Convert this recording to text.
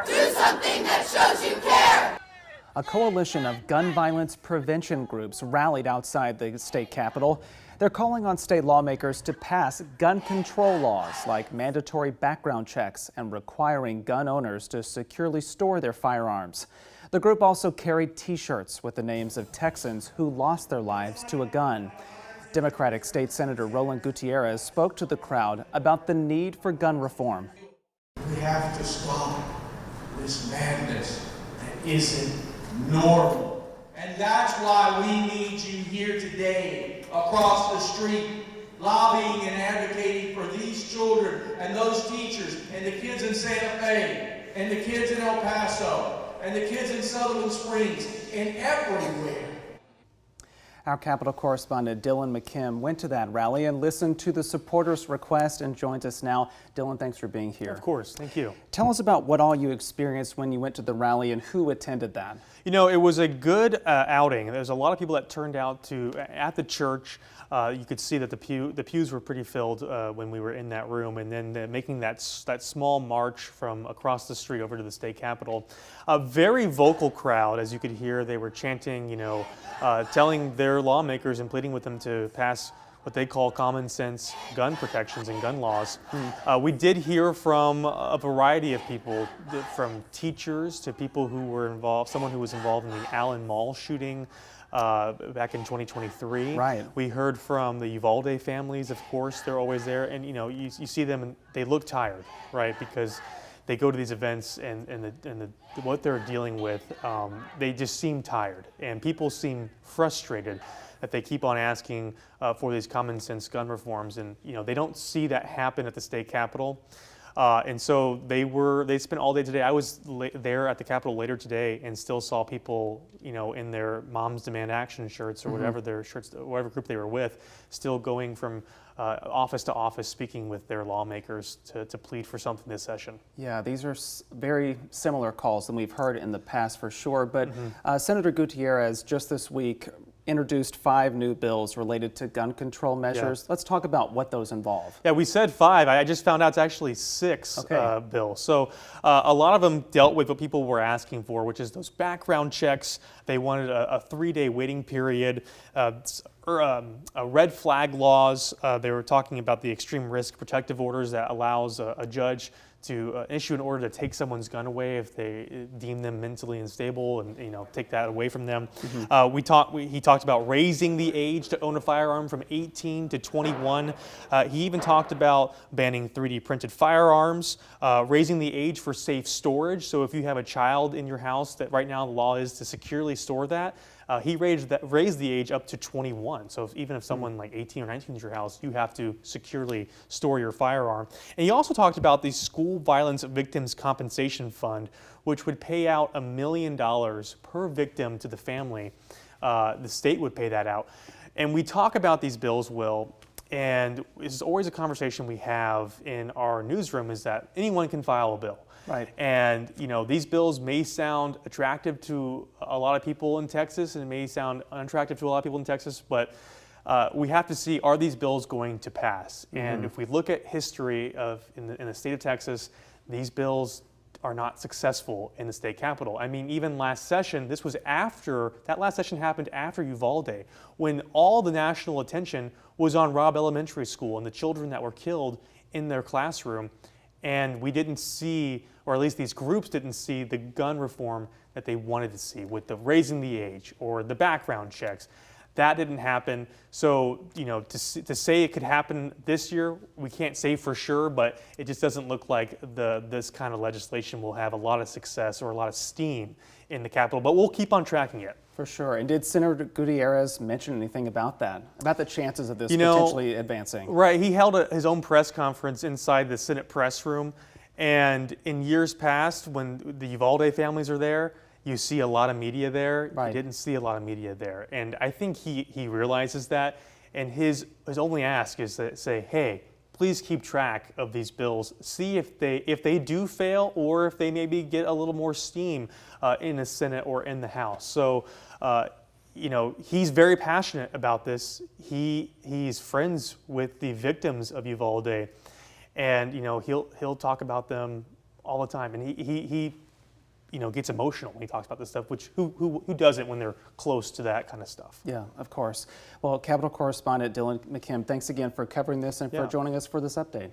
care. Do something that shows you care. A coalition of gun violence prevention groups rallied outside the state capitol. They're calling on state lawmakers to pass gun control laws like mandatory background checks and requiring gun owners to securely store their firearms. The group also carried T-shirts with the names of Texans who lost their lives to a gun. Democratic State Senator Roland Gutierrez spoke to the crowd about the need for gun reform. We have to stop this madness that isn't normal. And that's why we need you here today across the street, lobbying and advocating for these children and those teachers and the kids in Santa Fe and the kids in El Paso and the kids in Sutherland Springs and everywhere. Our Capitol correspondent Dylan McKim went to that rally and listened to the supporters' request and joins us now. Dylan, thanks for being here. Of course, thank you. Tell us about what all you experienced when you went to the rally and who attended that. You know, it was a good outing. There's a lot of people that turned out at the church. You could see that the pews were pretty filled when we were in that room, and then making that small march from across the street over to the state capitol. A very vocal crowd, as you could hear. They were chanting, you know, telling their lawmakers and pleading with them to pass what they call common sense gun protections and gun laws. We did hear from a variety of people, from teachers to people who were involved, someone who was involved in the Allen Mall shooting back in 2023. Right. We heard from the Uvalde families, of course, they're always there. And you know, you see them and they look tired, right? Because they go to these events and what they're dealing with, they just seem tired. And people seem frustrated that they keep on asking for these common sense gun reforms, and you know they don't see that happen at the state capitol, and so they spent all day today. I was there at the Capitol later today and still saw people, you know, in their Moms Demand Action shirts or whatever their shirts, whatever group they were with, still going from office to office, speaking with their lawmakers to plead for something this session. Yeah, these are very similar calls than we've heard in the past for sure. But Senator Gutierrez just this week introduced 5 new bills related to gun control measures. Let's talk about what those involve. Yeah, we said 5. I just found out it's actually 6 bills. So a lot of them dealt with what people were asking for, which is those background checks. They wanted a 3-day waiting period, red flag laws. They were talking about the extreme risk protective orders that allows a judge to issue an order to take someone's gun away if they deem them mentally unstable, and you know, take that away from them. He talked about raising the age to own a firearm from 18 to 21. He even talked about banning 3D printed firearms, raising the age for safe storage. So if you have a child in your house, that right now the law is to securely store that. He raised the age up to 21. So even if someone like 18 or 19 is your house, you have to securely store your firearm. And he also talked about the School Violence Victims Compensation Fund, which would pay out $1 million per victim to the family. The state would pay that out. And we talk about these bills, Will, and it's always a conversation we have in our newsroom, is that anyone can file a bill. Right. And you know, these bills may sound attractive to a lot of people in Texas, and it may sound unattractive to a lot of people in Texas, but we have to see, are these bills going to pass? And if we look at history in the state of Texas, these bills are not successful in the state capitol. I mean, even last session, that last session happened after Uvalde, when all the national attention was on Robb Elementary School and the children that were killed in their classroom. And we didn't see, or at least these groups didn't see, the gun reform that they wanted to see with the raising the age or the background checks. That didn't happen. So, you know, to say it could happen this year, we can't say for sure, but it just doesn't look like this kind of legislation will have a lot of success or a lot of steam in the Capitol, but we'll keep on tracking it. For sure. And did Senator Gutierrez mention anything about that, about the chances of this potentially advancing? Right. He held his own press conference inside the Senate press room. And in years past, when the Uvalde families are there, you see a lot of media there. Right. You didn't see a lot of media there. And I think he realizes that. And his only ask is to say, hey, please keep track of these bills. See if they do fail, or if they maybe get a little more steam in the Senate or in the House. So, you know, he's very passionate about this. He's friends with the victims of Uvalde, and you know, he'll talk about them all the time. And he gets emotional when he talks about this stuff, which who doesn't when they're close to that kind of stuff. Yeah, of course. Well, Capitol correspondent Dylan McKim, thanks again for covering this and for Yeah. joining us for this update.